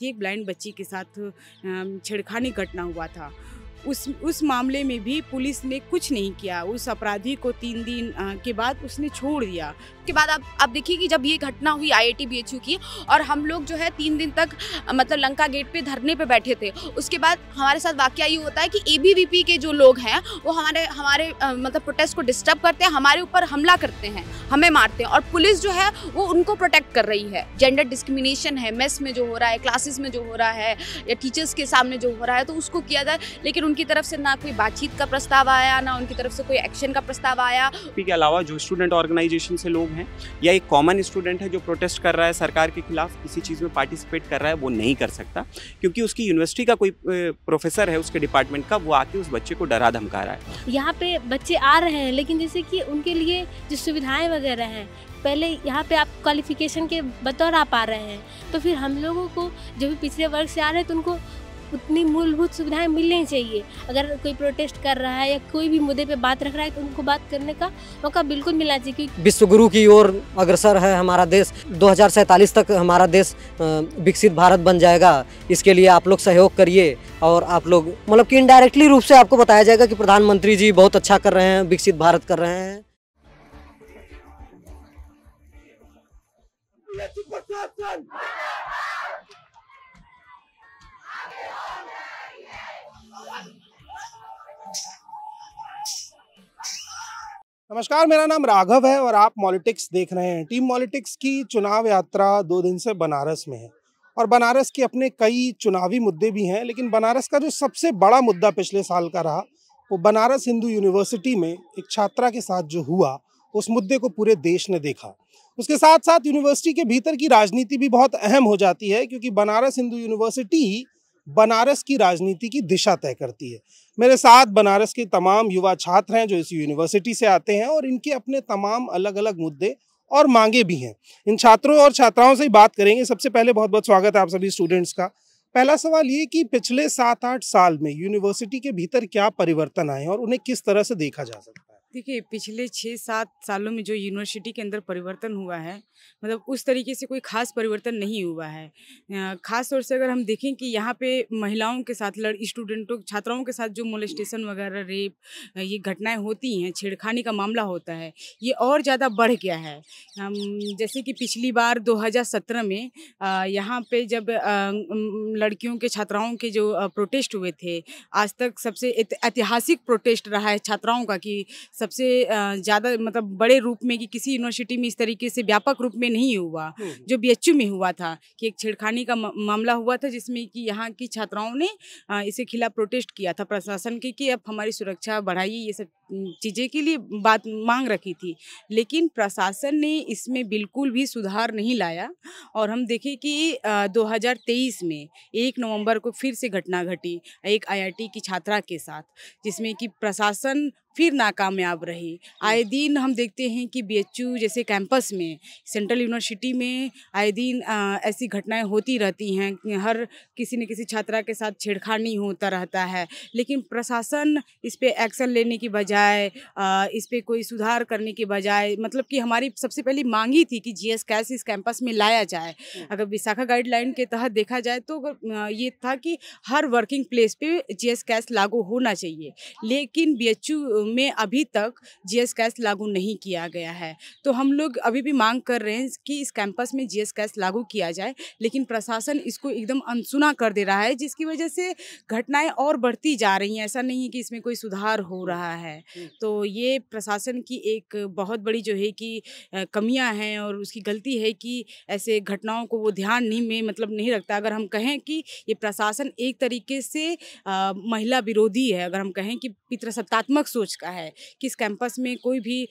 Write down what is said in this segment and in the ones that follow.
एक ब्लाइंड बच्ची के साथ छेड़खानी घटना हुआ था। उस मामले में भी पुलिस ने कुछ नहीं किया। उस अपराधी को 3 दिन के बाद उसने छोड़ दिया। के बाद आप देखिए कि जब ये घटना हुई IIT BHU की, और हम लोग जो है 3 दिन तक मतलब लंका गेट पे धरने पे बैठे थे। उसके बाद हमारे साथ वाकया ये होता है कि ABVP के जो लोग हैं वो हमारे मतलब प्रोटेस्ट को डिस्टर्ब करते हैं, हमारे ऊपर हमला करते हैं, हमें मारते हैं, और पुलिस जो है वो उनको प्रोटेक्ट कर रही है। जेंडर डिस्क्रिमिनेशन है, मेस में जो हो रहा है, क्लासेस में जो हो रहा है, या टीचर्स के सामने जो हो रहा है, तो उसको किया जाए। लेकिन उनकी तरफ से ना कोई बातचीत का प्रस्ताव आया, ना उनकी तरफ से कोई एक्शन का प्रस्ताव आया। के अलावा जो स्टूडेंट ऑर्गेनाइजेशन से लोग हैं या एक कॉमन स्टूडेंट है जो प्रोटेस्ट कर रहा है सरकार के खिलाफ, किसी चीज़ में पार्टिसिपेट कर रहा है, वो नहीं कर सकता, क्योंकि उसकी यूनिवर्सिटी का कोई प्रोफेसर है उसके डिपार्टमेंट का, वो आके उस बच्चे को डरा धमका रहा है। यहाँ पे बच्चे आ रहे हैं, लेकिन जैसे कि उनके लिए जो सुविधाएं वगैरह हैं, पहले यहाँ पे आप क्वालिफिकेशन के बतौर आप आ रहे हैं, तो फिर हम लोगों को जो भी पिछड़े वर्ग से आ रहे हैं तो उनको उतनी मूलभूत सुविधाएं मिलनी चाहिए। अगर कोई प्रोटेस्ट कर रहा है या कोई भी मुद्दे पे बात रख रहा है तो उनको बात करने का मौका बिल्कुल मिलना चाहिए। विश्वगुरु की ओर अग्रसर है हमारा देश। 2047 तक हमारा देश विकसित भारत बन जाएगा। इसके लिए आप लोग सहयोग करिए, और आप लोग मतलब कि इनडायरेक्टली रूप से आपको बताया जाएगा कि प्रधानमंत्री जी बहुत अच्छा कर रहे हैं, विकसित भारत कर रहे हैं। नमस्कार, मेरा नाम राघव है और आप पॉलिटिक्स देख रहे हैं। टीम पॉलिटिक्स की चुनाव यात्रा 2 दिन से बनारस में है, और बनारस के अपने कई चुनावी मुद्दे भी हैं, लेकिन बनारस का जो सबसे बड़ा मुद्दा पिछले साल का रहा वो बनारस हिंदू यूनिवर्सिटी में एक छात्रा के साथ जो हुआ, उस मुद्दे को पूरे देश ने देखा। उसके साथ साथ यूनिवर्सिटी के भीतर की राजनीति भी बहुत अहम हो जाती है, क्योंकि बनारस हिंदू यूनिवर्सिटी बनारस की राजनीति की दिशा तय करती है। मेरे साथ बनारस के तमाम युवा छात्र हैं जो इस यूनिवर्सिटी से आते हैं, और इनके अपने तमाम अलग अलग मुद्दे और मांगे भी हैं। इन छात्रों और छात्राओं से ही बात करेंगे। सबसे पहले बहुत बहुत स्वागत है आप सभी स्टूडेंट्स का। पहला सवाल ये कि पिछले 7-8 साल में यूनिवर्सिटी के भीतर क्या परिवर्तन आए और उन्हें किस तरह से देखा जा सकता है? देखिए, पिछले 6-7 सालों में जो यूनिवर्सिटी के अंदर परिवर्तन हुआ है, मतलब उस तरीके से कोई ख़ास परिवर्तन नहीं हुआ है। ख़ास तौर से अगर हम देखें कि यहाँ पे महिलाओं के साथ स्टूडेंटों छात्राओं के साथ जो मोलेस्टेशन वगैरह, रेप, ये घटनाएं होती हैं, छेड़खानी का मामला होता है, ये और ज़्यादा बढ़ गया है। जैसे कि पिछली बार 2017 में यहाँ पे जब लड़कियों के छात्राओं के जो प्रोटेस्ट हुए थे, आज तक सबसे ऐतिहासिक प्रोटेस्ट रहा है छात्राओं का, कि सबसे ज़्यादा मतलब बड़े रूप में कि किसी यूनिवर्सिटी में इस तरीके से व्यापक रूप में नहीं हुआ जो BHU में हुआ था, कि एक छेड़खानी का मामला हुआ था जिसमें कि यहाँ की छात्राओं ने इसके खिलाफ प्रोटेस्ट किया था प्रशासन के, कि अब हमारी सुरक्षा बढ़ाइए, ये सब चीज़ें के लिए बात मांग रखी थी। लेकिन प्रशासन ने इसमें बिल्कुल भी सुधार नहीं लाया, और हम देखें कि 2023 में 1 नवंबर को फिर से घटना घटी एक IIT की छात्रा के साथ, जिसमें कि प्रशासन फिर नाकामयाब रही। आए दिन हम देखते हैं कि BHU जैसे कैंपस में, सेंट्रल यूनिवर्सिटी में आए दिन ऐसी घटनाएं होती रहती हैं। हर किसी न किसी छात्रा के साथ छेड़खानी होता रहता है, लेकिन प्रशासन इस पे एक्शन लेने की बजाय, इस पे कोई सुधार करने के बजाय, मतलब कि हमारी सबसे पहली मांग ही थी कि GS कैश इस कैंपस में लाया जाए। अगर विशाखा गाइडलाइन के तहत देखा जाए तो ये था कि हर वर्किंग प्लेस पे GS कैश लागू होना चाहिए, लेकिन BHU में अभी तक GS कैश लागू नहीं किया गया है। तो हम लोग अभी भी मांग कर रहे हैं कि इस कैंपस में GS कैश लागू किया जाए, लेकिन प्रशासन इसको एकदम अनसुना कर दे रहा है, जिसकी वजह से घटनाएं और बढ़ती जा रही हैं। ऐसा नहीं है कि इसमें कोई सुधार हो रहा है। तो ये प्रशासन की एक बहुत बड़ी जो है कि कमियां हैं, और उसकी गलती है कि ऐसे घटनाओं को वो ध्यान नहीं रखता। अगर हम कहें कि ये प्रशासन एक तरीके से महिला विरोधी है, अगर हम कहें कि पितृसत्तात्मक सोच का है, कि इस कैंपस में कोई भी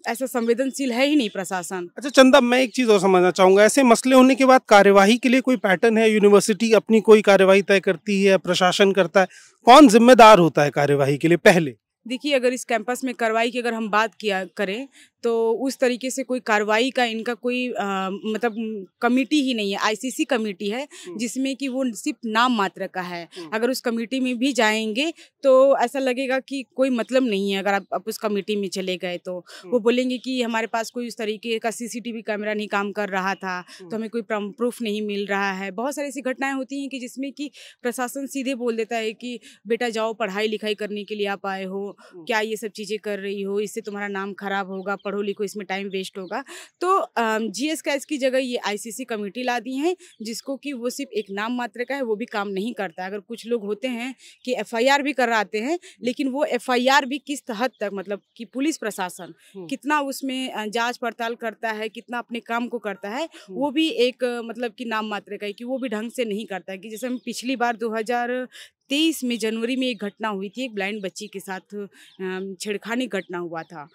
ऐसा संवेदनशील है ही नहीं प्रशासन। अच्छा चंदा, मैं एक चीज़ और समझना चाहूँगा, ऐसे मसले होने के बाद कार्यवाही के लिए कोई पैटर्न है? यूनिवर्सिटी अपनी कोई कार्यवाही तय करती है, प्रशासन करता है? कौन जिम्मेदार होता है कार्यवाही के लिए? पहले देखिए, अगर इस कैंपस में कार्रवाई की अगर हम बात करें तो उस तरीके से कोई कार्रवाई का इनका कोई मतलब कमेटी ही नहीं है, आईसीसी कमेटी है जिसमें कि वो सिर्फ नाम मात्र का है। अगर उस कमेटी में भी जाएंगे तो ऐसा लगेगा कि कोई मतलब नहीं है। अगर आप उस कमेटी में चले गए तो वो बोलेंगे कि हमारे पास कोई उस तरीके का सीसीटीवी कैमरा नहीं काम कर रहा था, तो हमें कोई प्रूफ नहीं मिल रहा है। बहुत सारी ऐसी घटनाएं होती हैं कि जिसमें कि प्रशासन सीधे बोल देता है कि बेटा जाओ, पढ़ाई लिखाई करने के लिए आप आए हो, क्या ये सब चीज़ें कर रही हो, इससे तुम्हारा नाम खराब होगा, पढ़ो लिखो, इसमें टाइम वेस्ट होगा। तो जीएस कैस की जगह ये आईसीसी कमेटी ला दी है, जिसको कि वो सिर्फ एक नाम मात्र का है, वो भी काम नहीं करता। अगर कुछ लोग होते हैं कि एफआईआर भी कराते हैं, लेकिन वो एफआईआर भी किस हद तक, मतलब कि पुलिस प्रशासन कितना उसमें जांच पड़ताल करता है, कितना अपने काम को करता है, वो भी एक मतलब कि नाम मात्र का है कि वो भी ढंग से नहीं करता है। कि जैसे हम पिछली बार 2023 में जनवरी में एक घटना हुई थी, एक ब्लाइंड बच्ची के साथ छेड़खानी घटना हुआ था।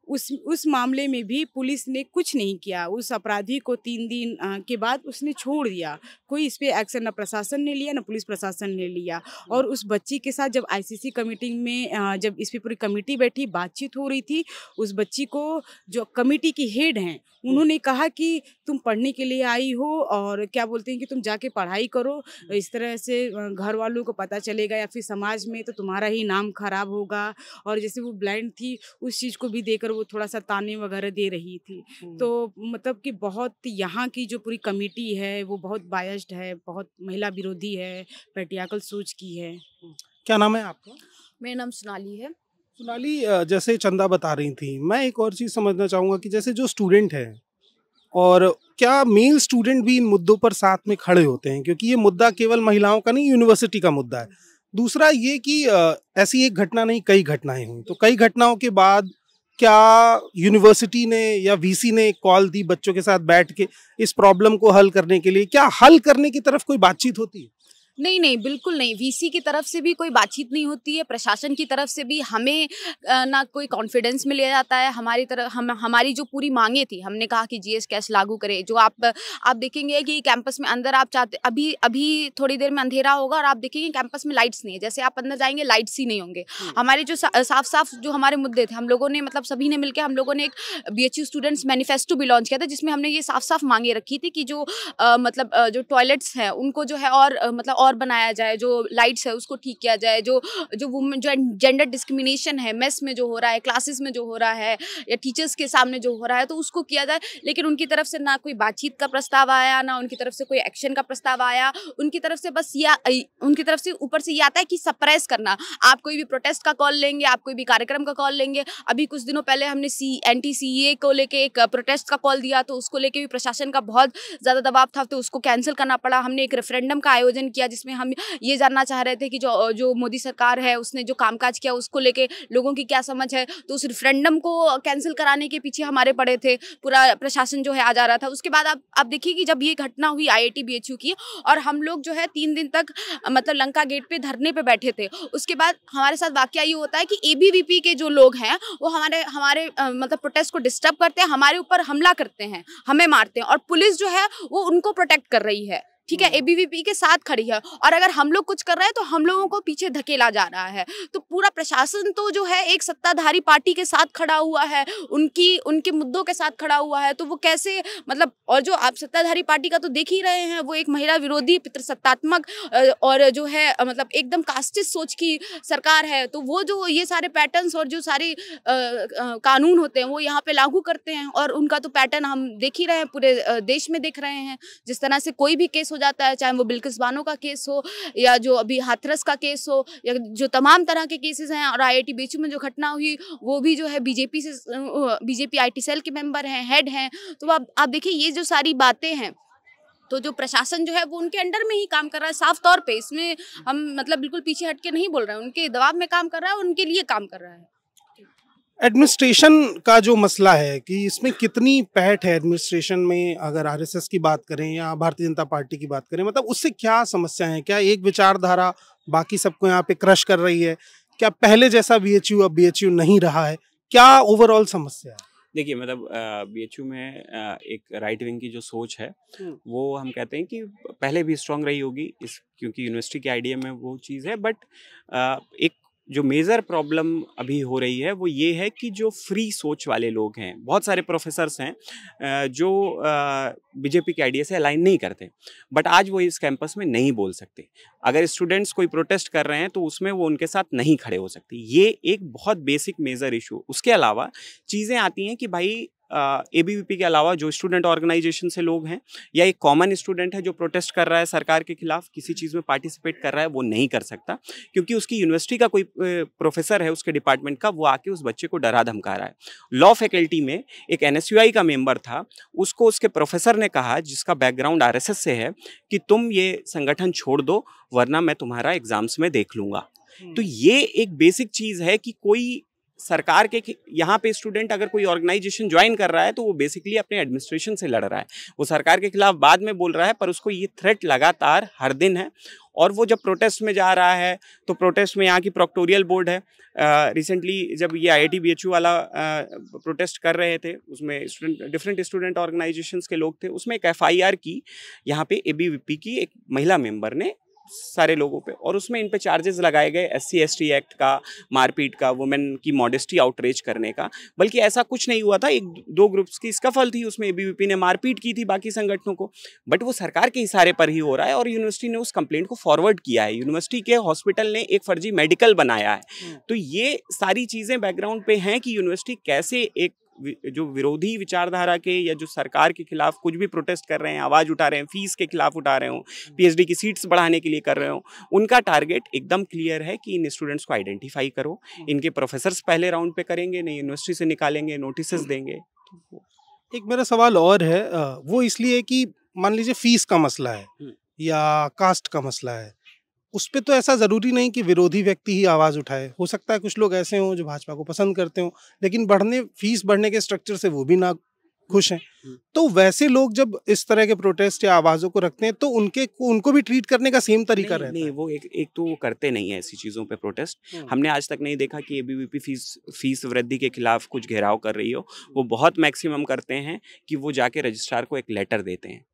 उस मामले में भी पुलिस ने कुछ नहीं किया। उस अपराधी को 3 दिन के बाद उसने छोड़ दिया। कोई इस पे एक्शन न प्रशासन ने लिया, न पुलिस प्रशासन ने लिया। और उस बच्ची के साथ जब आईसीसी कमेटी में जब इस पे पूरी कमेटी बैठी, बातचीत हो रही थी, उस बच्ची को जो कमेटी की हेड हैं उन्होंने कहा कि तुम पढ़ने के लिए आई हो और क्या बोलते हैं कि तुम जाके पढ़ाई करो, इस तरह से घर वालों को पता चलेगा या फिर समाज में तो तुम्हारा ही नाम खराब होगा। और जैसे वो ब्लाइंड थी, उस चीज़ को भी देकर वो थोड़ा सा ताने वगैरह दे रही थी। तो मतलब कि बहुत यहाँ की जो पूरी कमेटी है वो बहुत बायस्ड है, बहुत महिला विरोधी है, पैट्रियार्कल सोच की है। क्या नाम है आपका? मेरा नाम सोनाली है। सोनाली, जैसे चंदा बता रही थी, मैं एक और चीज़ समझना चाहूँगा कि जैसे जो स्टूडेंट है, और क्या मेल स्टूडेंट भी इन मुद्दों पर साथ में खड़े होते हैं? क्योंकि ये मुद्दा केवल महिलाओं का नहीं, यूनिवर्सिटी का मुद्दा है। दूसरा ये कि ऐसी एक घटना नहीं, कई घटनाएं हुई, तो कई घटनाओं के बाद क्या यूनिवर्सिटी ने या वीसी ने कॉल दी बच्चों के साथ बैठ के इस प्रॉब्लम को हल करने के लिए? क्या हल करने की तरफ कोई बातचीत होती है? नहीं नहीं, बिल्कुल नहीं। वीसी की तरफ से भी कोई बातचीत नहीं होती है, प्रशासन की तरफ से भी हमें ना कोई कॉन्फिडेंस में लिया जाता है। हमारी तरफ हमारी जो पूरी मांगे थी, हमने कहा कि जीएस कैस लागू करे। जो आप देखेंगे कि कैंपस में अंदर आप चाहते, अभी थोड़ी देर में अंधेरा होगा और आप देखेंगे कैंपस में लाइट्स नहीं है। जैसे आप अंदर जाएंगे लाइट्स ही नहीं होंगे। हमारे जो साफ साफ जो हमारे मुद्दे थे, हम लोगों ने मतलब सभी ने मिलकर हम लोगों ने एक बीएचयू स्टूडेंट्स मैनिफेस्टो भी लॉन्च किया था, जिसमें हमने ये साफ साफ मांगे रखी थी कि जो जो टॉयलेट्स हैं उनको जो है और मतलब और बनाया जाए, जो लाइट्स है उसको ठीक किया जाए, जो वुमेन जो जेंडर डिस्क्रिमिनेशन है मेस में जो हो रहा है, क्लासेस में जो हो रहा है या टीचर्स के सामने जो हो रहा है, तो उसको किया जाए। लेकिन उनकी तरफ से ना कोई बातचीत का प्रस्ताव आया, ना उनकी तरफ से कोई एक्शन का प्रस्ताव आया। उनकी तरफ से बस उनकी तरफ से ऊपर से ये आता है कि सप्रेस करना। आप कोई भी प्रोटेस्ट का कॉल लेंगे, आप कोई भी कार्यक्रम का कॉल लेंगे। अभी कुछ दिनों पहले हमने एंटी-सीएए को लेके एक प्रोटेस्ट का कॉल दिया, तो उसको लेके भी प्रशासन का बहुत ज़्यादा दबाव था, तो उसको कैंसिल करना पड़ा। हमने एक रेफरेंडम का आयोजन किया जिसमें हम ये जानना चाह रहे थे कि जो मोदी सरकार है उसने जो कामकाज किया उसको लेके लोगों की क्या समझ है। तो उस रेफरेंडम को कैंसिल कराने के पीछे हमारे पड़े थे, पूरा प्रशासन जो है आ जा रहा था। उसके बाद आप देखिए कि जब ये घटना हुई आईआईटी बीएचयू की, और हम लोग जो है 3 दिन तक मतलब लंका गेट पे धरने पे बैठे थे। उसके बाद हमारे साथ वाकया ये होता है कि एबीवीपी के जो लोग हैं वो हमारे मतलब प्रोटेस्ट को डिस्टर्ब करते हैं, हमारे ऊपर हमला करते हैं, हमें मारते हैं, और पुलिस जो है वो उनको प्रोटेक्ट कर रही है। ठीक है, एबीवीपी के साथ खड़ी है, और अगर हम लोग कुछ कर रहे हैं तो हम लोगों को पीछे धकेला जा रहा है। तो पूरा प्रशासन तो जो है एक सत्ताधारी पार्टी के साथ खड़ा हुआ है, उनके मुद्दों के साथ खड़ा हुआ है। तो वो कैसे मतलब, और जो आप सत्ताधारी पार्टी का तो देख ही रहे हैं, वो एक महिला विरोधी, पितृसत्तात्मक और जो है मतलब एकदम कास्टिस्ट सोच की सरकार है। तो वो जो ये सारे पैटर्न्स और जो सारे कानून होते हैं वो यहाँ पे लागू करते हैं, और उनका तो पैटर्न हम देख ही रहे हैं, पूरे देश में देख रहे हैं। जिस तरह से कोई भी केस हो जाता है, चाहे वो बिल्किस बानो का केस हो या जो अभी हाथरस का केस हो, या जो तमाम तरह के केसेस हैं, और आईआईटी बीएचयू में जो घटना हुई वो भी जो है बीजेपी आईटी सेल के मेंबर हैं, हेड हैं। तो आप देखिए ये जो सारी बातें हैं, तो जो प्रशासन जो है वो उनके अंडर में ही काम कर रहा है साफ तौर पे। इसमें हम मतलब बिल्कुल पीछे हट के नहीं बोल रहे हैं, उनके दबाव में काम कर रहा है, उनके लिए काम कर रहा है। एडमिनिस्ट्रेशन का जो मसला है कि इसमें कितनी पैठ है एडमिनिस्ट्रेशन में, अगर आरएसएस की बात करें या भारतीय जनता पार्टी की बात करें, मतलब उससे क्या समस्या है? क्या एक विचारधारा बाकी सबको यहाँ पे क्रश कर रही है? क्या पहले जैसा बीएचयू अब बीएचयू नहीं रहा है? क्या ओवरऑल समस्या है? देखिए, मतलब बीएचयू में एक राइट विंग की जो सोच है वो हम कहते हैं कि पहले भी स्ट्रांग रही होगी, क्योंकि यूनिवर्सिटी के आइडिया में वो चीज़ है। बट एक जो मेजर प्रॉब्लम अभी हो रही है वो ये है कि जो फ्री सोच वाले लोग हैं, बहुत सारे प्रोफेसर्स हैं जो बीजेपी के आइडिया से अलाइन नहीं करते, बट आज वो इस कैंपस में नहीं बोल सकते। अगर स्टूडेंट्स कोई प्रोटेस्ट कर रहे हैं तो उसमें वो उनके साथ नहीं खड़े हो सकते। ये एक बहुत बेसिक मेजर इशू। उसके अलावा चीज़ें आती हैं कि भाई एबीवीपी के अलावा जो स्टूडेंट ऑर्गेनाइजेशन से लोग हैं या एक कॉमन स्टूडेंट है जो प्रोटेस्ट कर रहा है सरकार के खिलाफ, किसी चीज़ में पार्टिसिपेट कर रहा है, वो नहीं कर सकता क्योंकि उसकी यूनिवर्सिटी का कोई प्रोफेसर है उसके डिपार्टमेंट का, वो आके उस बच्चे को डरा धमका रहा है। लॉ फैकल्टी में एक एनएसयूआई का मेंबर था, उसको उसके प्रोफेसर ने कहा, जिसका बैकग्राउंड आरएसएस से है, कि तुम ये संगठन छोड़ दो वरना मैं तुम्हारा एग्जाम्स में देख लूंगा। तो ये एक बेसिक चीज़ है कि कोई सरकार के यहाँ पे स्टूडेंट अगर कोई ऑर्गेनाइजेशन ज्वाइन कर रहा है तो वो बेसिकली अपने एडमिनिस्ट्रेशन से लड़ रहा है, वो सरकार के खिलाफ बाद में बोल रहा है, पर उसको ये थ्रेट लगातार हर दिन है। और वो जब प्रोटेस्ट में जा रहा है तो प्रोटेस्ट में यहाँ की प्रोक्टोरियल बोर्ड है, रिसेंटली जब ये आईआईटी बीएचयू वाला प्रोटेस्ट कर रहे थे उसमें डिफरेंट स्टूडेंट ऑर्गेनाइजेशंस के लोग थे, उसमें एक एफआईआर की यहाँ पे एबीवीपी की एक महिला मेंबर ने सारे लोगों पे, और उसमें इन पे चार्जेस लगाए गए एससी एसटी एक्ट का, मारपीट का, वुमेन की मॉडेस्टी आउटरीच करने का। बल्कि ऐसा कुछ नहीं हुआ था, एक दो ग्रुप्स की स्कफल थी, उसमें एबीवीपी ने मारपीट की थी बाकी संगठनों को, बट वो सरकार के इशारे पर ही हो रहा है और यूनिवर्सिटी ने उस कंप्लेंट को फॉरवर्ड किया है। यूनिवर्सिटी के हॉस्पिटल ने एक फर्जी मेडिकल बनाया है। तो ये सारी चीज़ें बैकग्राउंड पे हैं कि यूनिवर्सिटी कैसे एक जो विरोधी विचारधारा के या जो सरकार के खिलाफ कुछ भी प्रोटेस्ट कर रहे हैं, आवाज़ उठा रहे हैं, फीस के खिलाफ उठा रहे हो, पीएचडी की सीट्स बढ़ाने के लिए कर रहे हो, उनका टारगेट एकदम क्लियर है कि इन स्टूडेंट्स को आइडेंटिफाई करो। इनके प्रोफेसर्स पहले राउंड पे करेंगे, नहीं यूनिवर्सिटी से निकालेंगे, नोटिस देंगे। एक मेरा सवाल और है, वो इसलिए कि मान लीजिए फीस का मसला है या कास्ट का मसला है, उस पे तो ऐसा ज़रूरी नहीं कि विरोधी व्यक्ति ही आवाज़ उठाए। हो सकता है कुछ लोग ऐसे हों जो भाजपा को पसंद करते हों, लेकिन फीस बढ़ने के स्ट्रक्चर से वो भी ना खुश हैं। तो वैसे लोग जब इस तरह के प्रोटेस्ट या आवाज़ों को रखते हैं तो उनको भी ट्रीट करने का सेम तरीका रहता है। नहीं, वो एक तो वो करते नहीं है ऐसी चीज़ों पे प्रोटेस्ट। हमने आज तक नहीं देखा कि एबीवीपी फीस वृद्धि के खिलाफ कुछ घेराव कर रही हो। वो बहुत मैक्सिमम करते हैं कि वो जाके रजिस्ट्रार को एक लेटर देते हैं।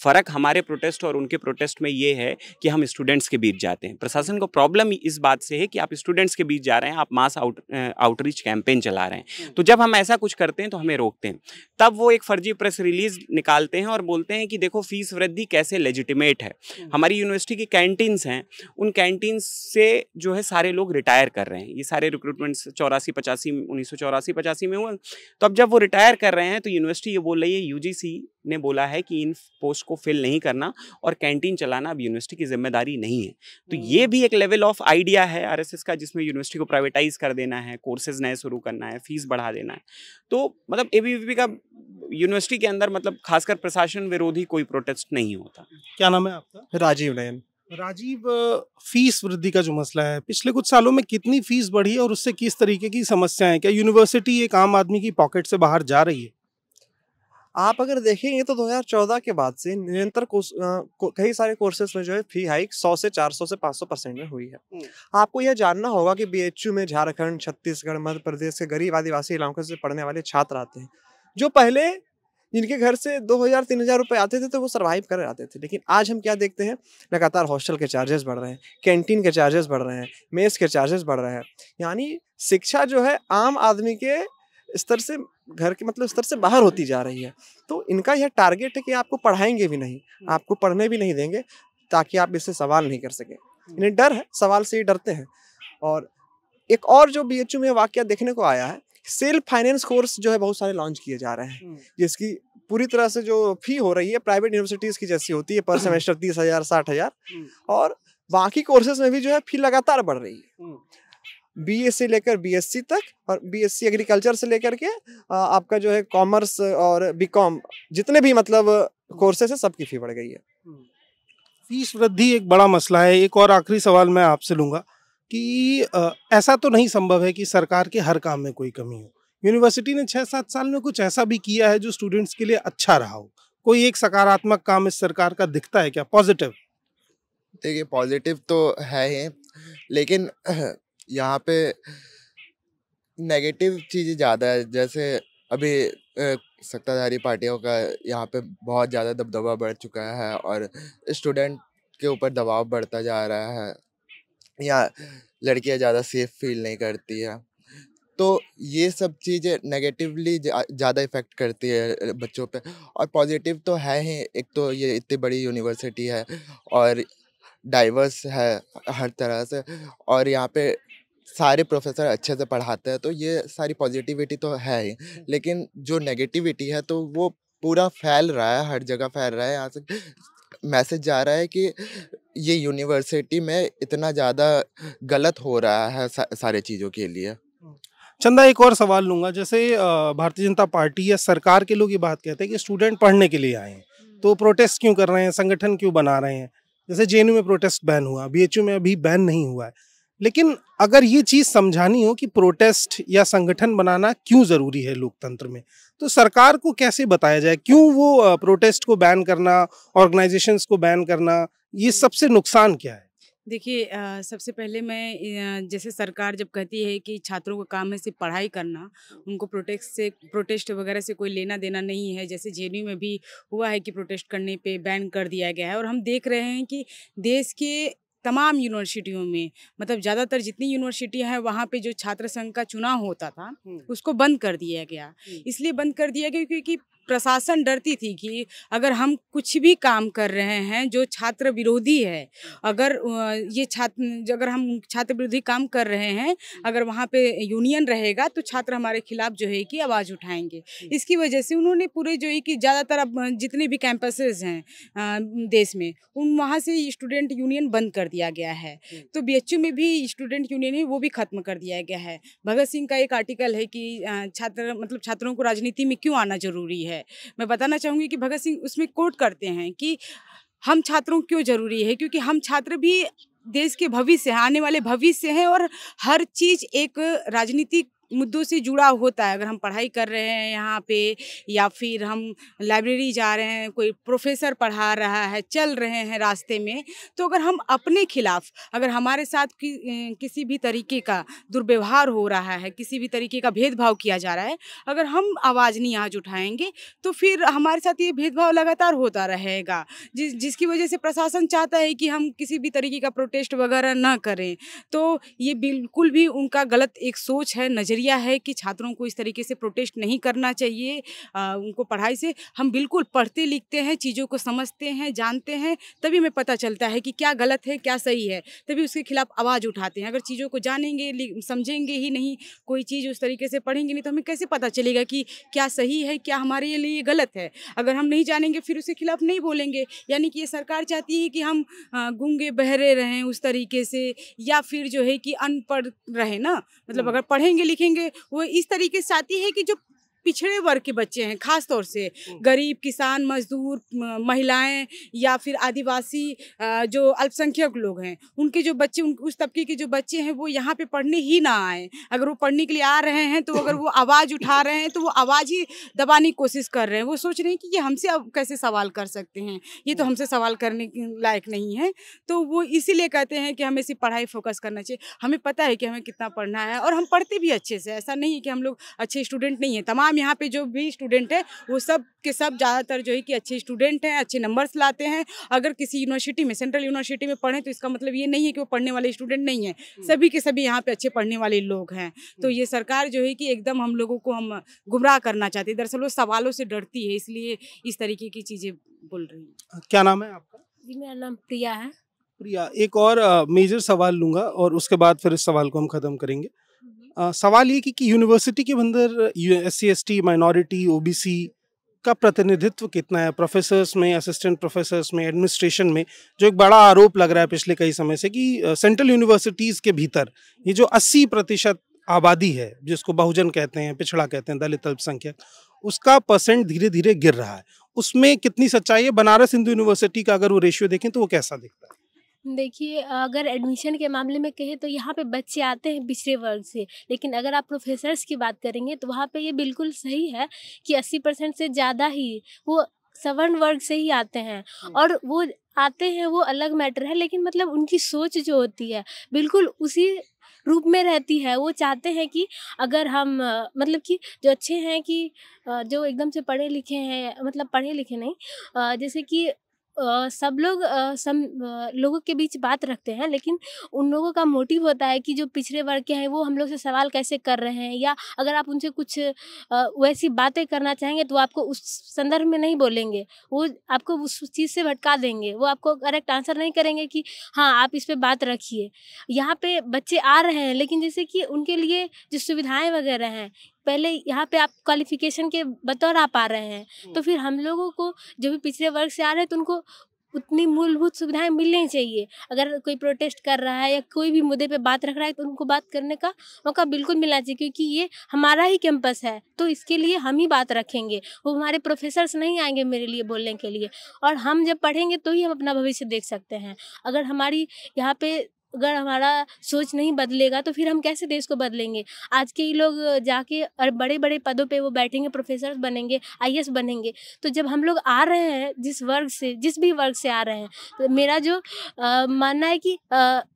फ़र्क हमारे प्रोटेस्ट और उनके प्रोटेस्ट में ये है कि हम स्टूडेंट्स के बीच जाते हैं। प्रशासन को प्रॉब्लम इस बात से है कि आप स्टूडेंट्स के बीच जा रहे हैं, आप मास आउटरीच कैंपेन चला रहे हैं। तो जब हम ऐसा कुछ करते हैं तो हमें रोकते हैं। तब वो एक फर्जी प्रेस रिलीज निकालते हैं और बोलते हैं कि देखो फीस वृद्धि कैसे लेजिटिमेट है। हमारी यूनिवर्सिटी की कैंटीन्स हैं, उन कैंटीन्स से जो है सारे लोग रिटायर कर रहे हैं। ये सारे रिक्रूटमेंट्स 1984-85 में हुए। तो अब जब वो रिटायर कर रहे हैं तो यूनिवर्सिटी ये बोल रही है, यूजीसी ने बोला है कि इन पोस्ट को फिल नहीं करना और कैंटीन चलाना अब यूनिवर्सिटी की जिम्मेदारी नहीं है। तो ये भी एक लेवल ऑफ आइडिया है आरएसएस का, जिसमें यूनिवर्सिटी को प्राइवेटाइज कर देना है, कोर्सेज नए शुरू करना है, फीस बढ़ा देना है। तो मतलब एबीवीपी का यूनिवर्सिटी के अंदर मतलब खासकर प्रशासन विरोधी कोई प्रोटेस्ट नहीं होता। क्या नाम है आपका? राजीव नयन। राजीव, फीस वृद्धि का जो मसला है, पिछले कुछ सालों में कितनी फीस बढ़ी है और उससे किस तरीके की समस्याएं हैं? क्या यूनिवर्सिटी एक आम आदमी की पॉकेट से बाहर जा रही है? आप अगर देखेंगे तो 2014 के बाद से निरंतर कई सारे कोर्सेज में जो है फी हाइक 100 से 400 से 500% में हुई है। आपको यह जानना होगा कि बीएचयू में झारखंड, छत्तीसगढ़, मध्य प्रदेश के गरीब आदिवासी इलाकों से पढ़ने वाले छात्र आते हैं, जो पहले जिनके घर से 2000-3000 रुपए आते थे तो वो सर्वाइव कर आते थे। लेकिन आज हम क्या देखते हैं, लगातार हॉस्टल के चार्जेस बढ़ रहे हैं, कैंटीन के चार्जेस बढ़ रहे हैं, मेस के चार्जेस बढ़ रहे हैं। यानी शिक्षा जो है आम आदमी के स्तर से, घर के मतलब स्तर से बाहर होती जा रही है। तो इनका यह टारगेट है कि आपको पढ़ाएंगे भी नहीं, आपको पढ़ने भी नहीं देंगे, ताकि आप इससे सवाल नहीं कर सके। इन्हें डर है, सवाल से ही डरते हैं। और एक और जो बीएचयू में वाकया देखने को आया है, सेल्फ फाइनेंस कोर्स जो है बहुत सारे लॉन्च किए जा रहे हैं, जिसकी पूरी तरह से जो फी हो रही है प्राइवेट यूनिवर्सिटीज की जैसी होती है, पर सेमेस्टर 30,000 60,000। और बाकी कोर्सेज में भी जो है फी लगातार बढ़ रही है, बीए से लेकर बीएससी तक, और बीएससी एग्रीकल्चर से लेकर के आपका जो है कॉमर्स और बीकॉम, जितने भी मतलब कोर्सेज है सबकी फी बढ़ गई है। फीस वृद्धि एक बड़ा मसला है। एक और आखिरी सवाल मैं आपसे लूँगा कि ऐसा तो नहीं संभव है कि सरकार के हर काम में कोई कमी हो। यूनिवर्सिटी ने 6-7 साल में कुछ ऐसा भी किया है जो स्टूडेंट्स के लिए अच्छा रहा हो। कोई एक सकारात्मक काम इस सरकार का दिखता है क्या, पॉजिटिव? देखिए, पॉजिटिव तो है ही, लेकिन यहाँ पे नेगेटिव चीज़ें ज़्यादा है। जैसे अभी सत्ताधारी पार्टियों का यहाँ पे बहुत ज़्यादा दबदबा बढ़ चुका है और स्टूडेंट के ऊपर दबाव बढ़ता जा रहा है। या लड़कियां ज़्यादा सेफ फील नहीं करती है। तो ये सब चीज़ें नेगेटिवली ज़्यादा इफ़ेक्ट करती है बच्चों पे। और पॉजिटिव तो है ही, एक तो ये इतनी बड़ी यूनिवर्सिटी है और डाइवर्स है हर तरह से, और यहाँ पे सारे प्रोफेसर अच्छे से पढ़ाते हैं, तो ये सारी पॉजिटिविटी तो है ही। लेकिन जो नेगेटिविटी है तो वो पूरा फैल रहा है, हर जगह फैल रहा है। यहाँ से मैसेज जा रहा है कि ये यूनिवर्सिटी में इतना ज़्यादा गलत हो रहा है सारे चीज़ों के लिए। चंदा, एक और सवाल लूंगा। जैसे भारतीय जनता पार्टी या सरकार के लोग ये बात कहते हैं कि स्टूडेंट पढ़ने के लिए आए हैं, तो प्रोटेस्ट क्यों कर रहे हैं, संगठन क्यों बना रहे हैं। जैसे जेएनयू में प्रोटेस्ट बैन हुआ, बीएचयू में अभी बैन नहीं हुआ है। लेकिन अगर ये चीज़ समझानी हो कि प्रोटेस्ट या संगठन बनाना क्यों ज़रूरी है लोकतंत्र में, तो सरकार को कैसे बताया जाए क्यों वो प्रोटेस्ट को बैन करना, ऑर्गेनाइजेशंस को बैन करना, ये सबसे नुकसान क्या है? देखिए, सबसे पहले मैं जैसे सरकार जब कहती है कि छात्रों का काम है सिर्फ पढ़ाई करना, उनको प्रोटेस्ट वगैरह से कोई लेना देना नहीं है। जैसे जेएनयू में भी हुआ है कि प्रोटेस्ट करने पे बैन कर दिया गया है, और हम देख रहे हैं कि देश के तमाम यूनिवर्सिटियों में, मतलब ज़्यादातर जितनी यूनिवर्सिटियां हैं वहाँ पे जो छात्र संघ का चुनाव होता था उसको बंद कर दिया गया। इसलिए बंद कर दिया गया क्योंकि प्रशासन डरती थी कि अगर हम कुछ भी काम कर रहे हैं जो छात्र विरोधी है, अगर अगर हम छात्र विरोधी काम कर रहे हैं, अगर वहाँ पे यूनियन रहेगा तो छात्र हमारे खिलाफ जो है कि आवाज़ उठाएंगे। इसकी वजह से उन्होंने पूरे जो है कि ज़्यादातर अब जितने भी कैंपसेस हैं देश में, उन वहाँ से स्टूडेंट यूनियन बंद कर दिया गया है। तो बीएचयू में भी स्टूडेंट यूनियन है वो भी खत्म कर दिया गया है। भगत सिंह का एक आर्टिकल है कि छात्रों को राजनीति में क्यों आना जरूरी है। मैं बताना चाहूँगी कि भगत सिंह उसमें कोट करते हैं कि हम छात्रों क्यों जरूरी है, क्योंकि हम छात्र भी देश के भविष्य हैं, आने वाले भविष्य हैं, और हर चीज़ एक राजनीतिक मुद्दों से जुड़ा होता है। अगर हम पढ़ाई कर रहे हैं यहाँ पे, या फिर हम लाइब्रेरी जा रहे हैं, कोई प्रोफेसर पढ़ा रहा है, चल रहे हैं रास्ते में, तो अगर हम अपने खिलाफ, अगर हमारे साथ किसी भी तरीके का दुर्व्यवहार हो रहा है, किसी भी तरीके का भेदभाव किया जा रहा है, अगर हम आवाज़ नहीं आज उठाएंगे तो फिर हमारे साथ ये भेदभाव लगातार होता रहेगा, जिसकी वजह से प्रशासन चाहता है कि हम किसी भी तरीके का प्रोटेस्ट वगैरह ना करें। तो ये बिल्कुल भी उनका गलत एक सोच है, नज़रिया है कि छात्रों को इस तरीके से प्रोटेस्ट नहीं करना चाहिए। उनको पढ़ाई से, हम बिल्कुल पढ़ते लिखते हैं, चीज़ों को समझते हैं, जानते हैं, तभी हमें पता चलता है कि क्या गलत है क्या सही है, तभी उसके खिलाफ आवाज़ उठाते हैं। अगर चीज़ों को जानेंगे समझेंगे ही नहीं, कोई चीज़ उस तरीके से पढ़ेंगे नहीं, तो हमें कैसे पता चलेगा कि क्या सही है क्या हमारे लिए गलत है। अगर हम नहीं जानेंगे फिर उसके खिलाफ नहीं बोलेंगे। यानी कि ये सरकार चाहती है कि हम गूंगे बहरे रहें उस तरीके से, या फिर जो है कि अनपढ़ रहे ना, मतलब अगर पढ़ेंगे लिखेंगे, वो इस तरीके से आती है कि जो पिछड़े वर्ग के बच्चे हैं, खास तौर से गरीब, किसान, मजदूर, महिलाएं, या फिर आदिवासी जो अल्पसंख्यक लोग हैं, उनके जो बच्चे, उस तबके के जो बच्चे हैं वो यहाँ पे पढ़ने ही ना आए। अगर वो पढ़ने के लिए आ रहे हैं तो अगर वो आवाज़ उठा रहे हैं तो वो आवाज़ ही दबाने की कोशिश कर रहे हैं। वो सोच रहे हैं कि ये हमसे अब कैसे सवाल कर सकते हैं, ये तो हमसे सवाल करने के लायक नहीं है। तो वो इसीलिए कहते हैं कि हमें सिर्फ पढ़ाई फोकस करना चाहिए। हमें पता है कि हमें कितना पढ़ना है, और हम पढ़ते भी अच्छे से, ऐसा नहीं है कि हम लोग अच्छे स्टूडेंट नहीं हैं। तमाम यहाँ पे जो भी स्टूडेंट है वो सब के सब ज़्यादातर जो है कि अच्छे स्टूडेंट हैं, अच्छे नंबर्स लाते हैं। अगर किसी यूनिवर्सिटी में, सेंट्रल यूनिवर्सिटी में पढ़ें तो इसका मतलब ये नहीं है कि वो पढ़ने वाले स्टूडेंट नहीं हैं, सभी के सभी यहाँ पे अच्छे पढ़ने वाले लोग हैं। तो ये सरकार जो है कि एकदम हम लोगों को हम गुमराह करना चाहती है। दरअसल वो सवालों से डरती है, इसलिए इस तरीके की चीज़ें बोल रही है। क्या नाम है आपका? जी, मेरा नाम प्रिया है। प्रिया, एक और मेजर सवाल लूंगा और उसके बाद फिर इस सवाल को हम ख़त्म करेंगे। सवाल ये कि यूनिवर्सिटी के अंदर SC ST माइनॉरिटी OBC का प्रतिनिधित्व कितना है, प्रोफेसर्स में, असिस्टेंट प्रोफेसर्स में, एडमिनिस्ट्रेशन में। जो एक बड़ा आरोप लग रहा है पिछले कई समय से कि सेंट्रल यूनिवर्सिटीज़ के भीतर ये जो 80% आबादी है, जिसको बहुजन कहते हैं, पिछड़ा कहते हैं, दलित, अल्पसंख्यक, उसका परसेंट धीरे धीरे गिर रहा है। उसमें कितनी सच्चाई है? बनारस हिंदू यूनिवर्सिटी का अगर वो रेशियो देखें तो वो कैसा दिखता है? देखिए, अगर एडमिशन के मामले में कहें तो यहाँ पे बच्चे आते हैं पिछड़े वर्ग से, लेकिन अगर आप प्रोफेसर्स की बात करेंगे तो वहाँ पे ये बिल्कुल सही है कि 80% से ज़्यादा ही वो सवर्ण वर्ग से ही आते हैं। और वो आते हैं वो अलग मैटर है, लेकिन मतलब उनकी सोच जो होती है बिल्कुल उसी रूप में रहती है। वो चाहते हैं कि अगर हम मतलब कि जो अच्छे हैं कि जो एकदम से पढ़े लिखे हैं, मतलब पढ़े लिखे नहीं, जैसे कि सब लोग लोगों के बीच बात रखते हैं, लेकिन उन लोगों का मोटिव होता है कि जो पिछड़े वर्ग के हैं वो हम लोग से सवाल कैसे कर रहे हैं, या अगर आप उनसे कुछ वैसी बातें करना चाहेंगे तो आपको उस संदर्भ में नहीं बोलेंगे, वो आपको उस चीज़ से भटका देंगे, वो आपको करेक्ट आंसर नहीं करेंगे कि हाँ आप इस पे बात रखिए। यहाँ पे बच्चे आ रहे हैं, लेकिन जैसे कि उनके लिए जो सुविधाएं वगैरह हैं, पहले यहाँ पे आप क्वालिफिकेशन के बतौर आप आ रहे हैं, तो फिर हम लोगों को जो भी पिछड़े वर्ग से आ रहे हैं तो उनको उतनी मूलभूत सुविधाएं मिलनी चाहिए। अगर कोई प्रोटेस्ट कर रहा है या कोई भी मुद्दे पे बात रख रहा है तो उनको बात करने का मौका बिल्कुल मिलना चाहिए, क्योंकि ये हमारा ही कैंपस है, तो इसके लिए हम ही बात रखेंगे। वो हमारे प्रोफेसर्स नहीं आएंगे मेरे लिए बोलने के लिए, और हम जब पढ़ेंगे तो ही हम अपना भविष्य देख सकते हैं। अगर हमारा सोच नहीं बदलेगा तो फिर हम कैसे देश को बदलेंगे। आज के ही लोग जाके और बड़े बड़े पदों पे वो बैठेंगे, प्रोफेसर बनेंगे, IAS बनेंगे। तो जब हम लोग आ रहे हैं जिस भी वर्ग से आ रहे हैं, तो मेरा जो मानना है कि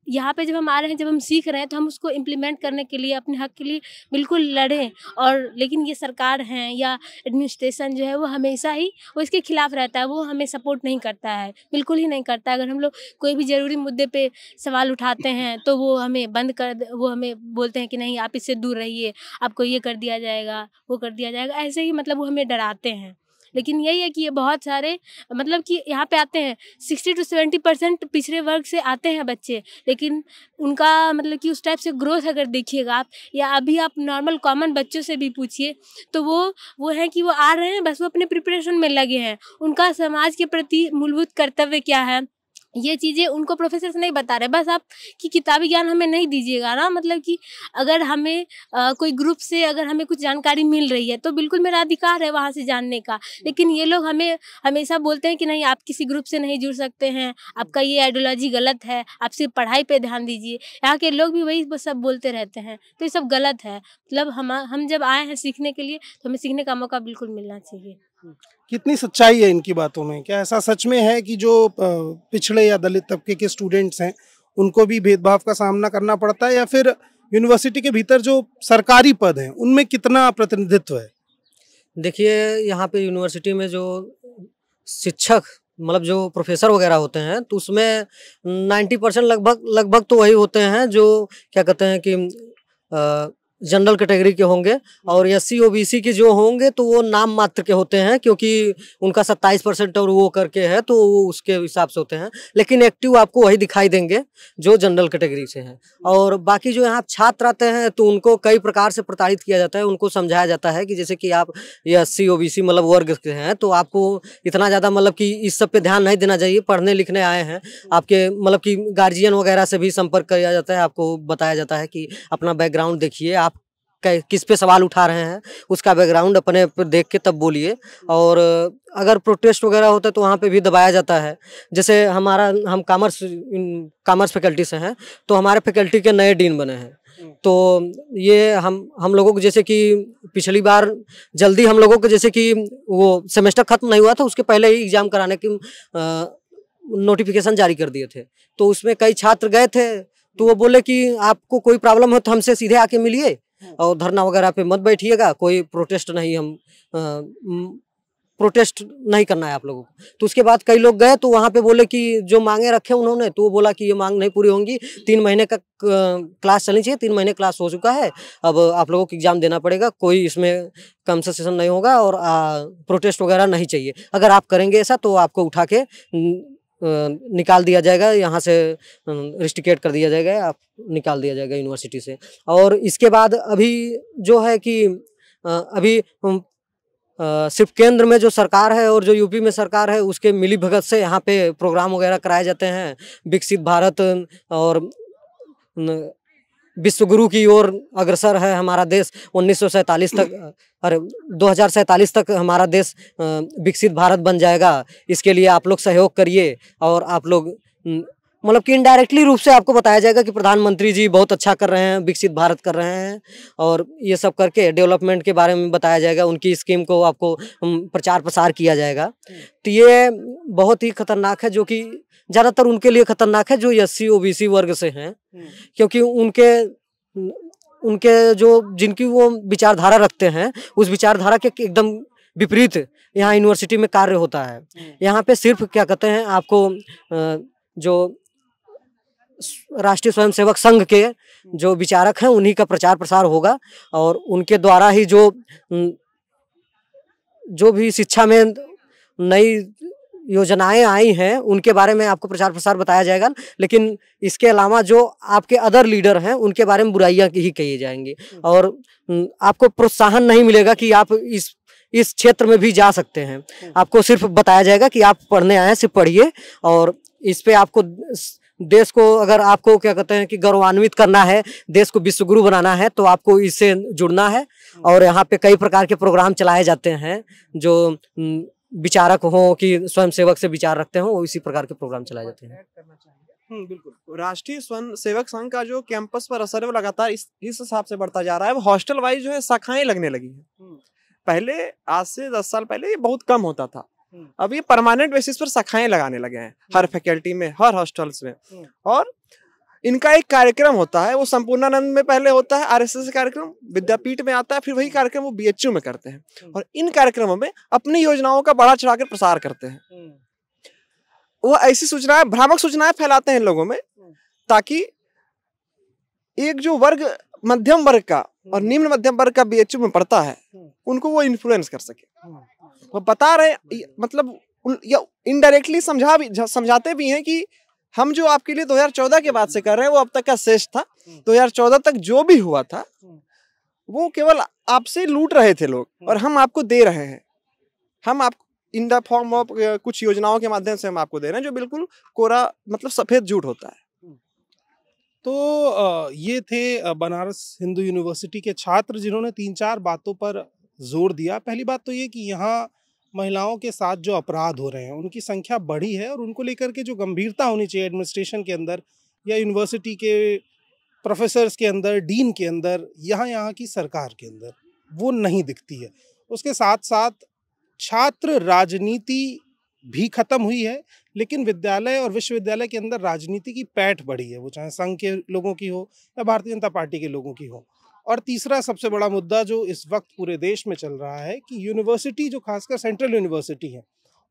यहाँ पे जब हम आ रहे हैं, जब हम सीख रहे हैं, तो हम उसको इम्प्लीमेंट करने के लिए, अपने हक के लिए बिल्कुल लड़ें। और लेकिन ये सरकार है या एडमिनिस्ट्रेशन जो है वो हमेशा ही वो इसके खिलाफ रहता है, वो हमें सपोर्ट नहीं करता है, बिल्कुल ही नहीं करता है। अगर हम लोग कोई भी ज़रूरी मुद्दे पे सवाल उठाते हैं तो वो हमें बोलते हैं कि नहीं आप इससे दूर रहिए, आपको ये कर दिया जाएगा, वो कर दिया जाएगा, ऐसे ही मतलब वो हमें डराते हैं। लेकिन यही है कि ये बहुत सारे मतलब कि यहाँ पे आते हैं 60 to 70% पिछड़े वर्ग से आते हैं बच्चे, लेकिन उनका मतलब कि उस टाइप से ग्रोथ अगर देखिएगा आप, या अभी आप नॉर्मल कॉमन बच्चों से भी पूछिए तो वो है कि वो आ रहे हैं, बस वो अपने प्रिपरेशन में लगे हैं। उनका समाज के प्रति मूलभूत कर्तव्य क्या है, ये चीज़ें उनको प्रोफेसर नहीं बता रहे। बस आप कि किताबी ज्ञान हमें नहीं दीजिएगा ना, मतलब कि अगर हमें कोई ग्रुप से अगर हमें कुछ जानकारी मिल रही है तो बिल्कुल मेरा अधिकार है वहाँ से जानने का, लेकिन ये लोग हमें हमेशा बोलते हैं कि नहीं आप किसी ग्रुप से नहीं जुड़ सकते हैं, आपका ये आइडियोलॉजी गलत है, आप सिर्फ पढ़ाई पे ध्यान दीजिए। यहाँ के लोग भी वही सब बोलते रहते हैं, तो ये सब गलत है। मतलब हम जब आए हैं सीखने के लिए तो हमें सीखने का मौका बिल्कुल मिलना चाहिए। कितनी सच्चाई है इनकी बातों में? क्या ऐसा सच में है कि जो पिछड़े या दलित तबके के स्टूडेंट्स हैं उनको भी भेदभाव का सामना करना पड़ता है, या फिर यूनिवर्सिटी के भीतर जो सरकारी पद हैं उनमें कितना प्रतिनिधित्व है? देखिए, यहाँ पे यूनिवर्सिटी में जो शिक्षक मतलब जो प्रोफेसर वगैरह होते हैं तो उसमें 90% लगभग तो वही होते हैं जो क्या कहते हैं कि जनरल कैटेगरी के होंगे, और SC OBC के जो होंगे तो वो नाम मात्र के होते हैं, क्योंकि उनका 27% और वो करके है तो वो उसके हिसाब से होते हैं। लेकिन एक्टिव आपको वही दिखाई देंगे जो जनरल कैटेगरी से हैं। और बाकी जो यहाँ छात्र आते हैं तो उनको कई प्रकार से प्रताड़ित किया जाता है। उनको समझाया जाता है कि जैसे कि आप ये SC OBC मतलब वर्ग के हैं तो आपको इतना ज़्यादा मतलब कि इस सब पे ध्यान नहीं देना चाहिए, पढ़ने लिखने आए हैं। आपके मतलब कि गार्जियन वगैरह से भी संपर्क किया जाता है, आपको बताया जाता है कि अपना बैकग्राउंड देखिए, आप किस पे सवाल उठा रहे हैं उसका बैकग्राउंड अपने पे देख के तब बोलिए। और अगर प्रोटेस्ट वगैरह होता है तो वहाँ पे भी दबाया जाता है। जैसे हम कॉमर्स फैकल्टी से हैं तो हमारे फैकल्टी के नए डीन बने हैं, तो ये हम लोगों को जैसे कि पिछली बार जल्दी हम लोगों को जैसे कि वो सेमेस्टर खत्म नहीं हुआ था उसके पहले ही एग्जाम कराने की नोटिफिकेशन जारी कर दिए थे। तो उसमें कई छात्र गए थे तो वो बोले कि आपको कोई प्रॉब्लम हो तो हमसे सीधे आके मिलिए और धरना वगैरह पे मत बैठिएगा, कोई प्रोटेस्ट नहीं करना है आप लोगों को। तो उसके बाद कई लोग गए तो वहाँ पे बोले कि जो मांगे रखे उन्होंने, तो वो बोला कि ये मांग नहीं पूरी होंगी, 3 महीने का क्लास चलनी चाहिए, 3 महीने क्लास हो चुका है, अब आप लोगों को एग्जाम देना पड़ेगा, कोई इसमें कंसेशन नहीं होगा और प्रोटेस्ट वगैरह नहीं चाहिए। अगर आप करेंगे ऐसा तो आपको उठा के निकाल दिया जाएगा, यहाँ से रिस्ट्रिकेट कर दिया जाएगा, आप निकाल दिया जाएगा यूनिवर्सिटी से। और इसके बाद अभी जो है कि अभी सिर्फ केंद्र में जो सरकार है और जो यूपी में सरकार है उसके मिली भगत से यहाँ पे प्रोग्राम वगैरह कराए जाते हैं। विकसित भारत और विश्व गुरु की ओर अग्रसर है हमारा देश। 1947 तक 2047 तक हमारा देश विकसित भारत बन जाएगा। इसके लिए आप लोग सहयोग करिए और आप लोग मतलब कि इनडायरेक्टली रूप से आपको बताया जाएगा कि प्रधानमंत्री जी बहुत अच्छा कर रहे हैं, विकसित भारत कर रहे हैं, और ये सब करके डेवलपमेंट के बारे में बताया जाएगा, उनकी स्कीम को आपको प्रचार प्रसार किया जाएगा। तो ये बहुत ही खतरनाक है, जो कि ज़्यादातर उनके लिए खतरनाक है जो SC OBC वर्ग से हैं, क्योंकि उनके जो जिनकी वो विचारधारा रखते हैं उस विचारधारा के एकदम विपरीत यहाँ यूनिवर्सिटी में कार्य होता है। यहाँ पे सिर्फ क्या कहते हैं आपको जो राष्ट्रीय स्वयंसेवक संघ के जो विचारक हैं उन्हीं का प्रचार प्रसार होगा और उनके द्वारा ही जो भी शिक्षा में नई योजनाएं आई हैं उनके बारे में आपको प्रचार प्रसार बताया जाएगा। लेकिन इसके अलावा जो आपके अदर लीडर हैं उनके बारे में बुराइयां ही कही जाएंगी और आपको प्रोत्साहन नहीं मिलेगा कि आप इस क्षेत्र में भी जा सकते हैं। आपको सिर्फ बताया जाएगा कि आप पढ़ने आए हैं, सिर्फ पढ़िए और इस पे आपको देश को अगर आपको क्या कहते हैं कि गौरवान्वित करना है, देश को विश्वगुरु बनाना है तो आपको इससे जुड़ना है। और यहाँ पे कई प्रकार के प्रोग्राम चलाए जाते हैं जो विचारक हो कि स्वयंसेवक से विचार रखते हो, इसी प्रकार के प्रोग्राम चलाए जाते हैं। बिल्कुल। राष्ट्रीय स्वयंसेवक संघ का जो कैंपस पर असर है वो लगातार इस हिसाब से बढ़ता जा रहा है। हॉस्टल वाइज जो है शाखाएं लगने लगी हैं। पहले आज से 10 साल पहले ये बहुत कम होता था, अब ये परमानेंट बेसिस पर शाखाएं लगाने लगे हैं हर फैकल्टी में, हर हॉस्टल्स में। और इनका एक कार्यक्रम होता है, वो संपूर्णानंद में पहले होता है आरएसएस कार्यक्रम, विद्यापीठ में आता है, फिर वही कार्यक्रम वो बीएचयू में करते हैं और इन कार्यक्रमों में अपनी योजनाओं का बढ़ा चढ़ा कर प्रसार करते हैं। वो ऐसी सूचनाएं, भ्रामक सूचनाएं फैलाते हैं लोगों में ताकि एक जो वर्ग मध्यम वर्ग का और निम्न मध्यम वर्ग का बीएचयू में पढ़ता है उनको वो इन्फ्लुएंस कर सके। वो बता रहे मतलब इनडायरेक्टली समझाते भी हैं कि हम जो आपके लिए 2014 के बाद से कर रहे हैं वो अब तक का श्रेष्ठ था। 2014 तक जो भी हुआ था वो केवल आपसे लूट रहे थे लोग और हम आपको दे रहे हैं। हम आपको इन द फॉर्म ऑफ कुछ योजनाओं के माध्यम से हम आपको दे रहे हैं जो बिल्कुल कोरा मतलब सफेद झूठ होता है। तो ये थे बनारस हिंदू यूनिवर्सिटी के छात्र जिन्होंने 3-4 बातों पर जोर दिया। पहली बात तो ये कि यहाँ महिलाओं के साथ जो अपराध हो रहे हैं उनकी संख्या बढ़ी है और उनको लेकर के जो गंभीरता होनी चाहिए एडमिनिस्ट्रेशन के अंदर या यूनिवर्सिटी के प्रोफेसर्स के अंदर, डीन के अंदर, यहाँ की सरकार के अंदर, वो नहीं दिखती है। उसके साथ साथ छात्र राजनीति भी खत्म हुई है, लेकिन विद्यालय और विश्वविद्यालय के अंदर राजनीति की पैठ बढ़ी है, वो चाहे संघ के लोगों की हो या भारतीय जनता पार्टी के लोगों की हो। और तीसरा सबसे बड़ा मुद्दा जो इस वक्त पूरे देश में चल रहा है कि यूनिवर्सिटी जो खासकर सेंट्रल यूनिवर्सिटी है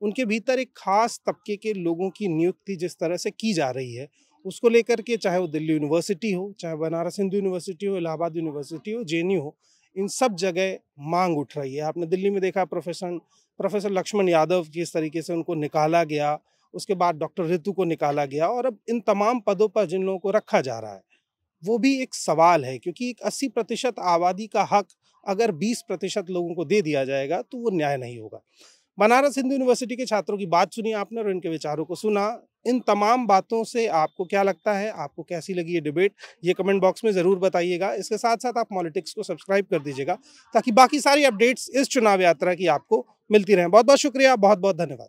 उनके भीतर एक खास तबके के लोगों की नियुक्ति जिस तरह से की जा रही है उसको लेकर के, चाहे वो दिल्ली यूनिवर्सिटी हो, चाहे बनारस हिंदू यूनिवर्सिटी हो, इलाहाबाद यूनिवर्सिटी हो, जेएनयू हो, इन सब जगह मांग उठ रही है। आपने दिल्ली में देखा प्रोफेसर लक्ष्मण यादव जिस तरीके से उनको निकाला गया, उसके बाद डॉक्टर ऋतु को निकाला गया और अब इन तमाम पदों पर जिन लोगों को रखा जा रहा है वो भी एक सवाल है, क्योंकि एक 80% आबादी का हक अगर 20% लोगों को दे दिया जाएगा तो वो न्याय नहीं होगा। बनारस हिंदू यूनिवर्सिटी के छात्रों की बात सुनी आपने और इनके विचारों को सुना। इन तमाम बातों से आपको क्या लगता है, आपको कैसी लगी ये डिबेट, ये कमेंट बॉक्स में ज़रूर बताइएगा। इसके साथ साथ आप पॉलिटिक्स को सब्सक्राइब कर दीजिएगा ताकि बाकी सारी अपडेट्स इस चुनाव यात्रा की आपको मिलती रहें। बहुत बहुत शुक्रिया, बहुत बहुत धन्यवाद।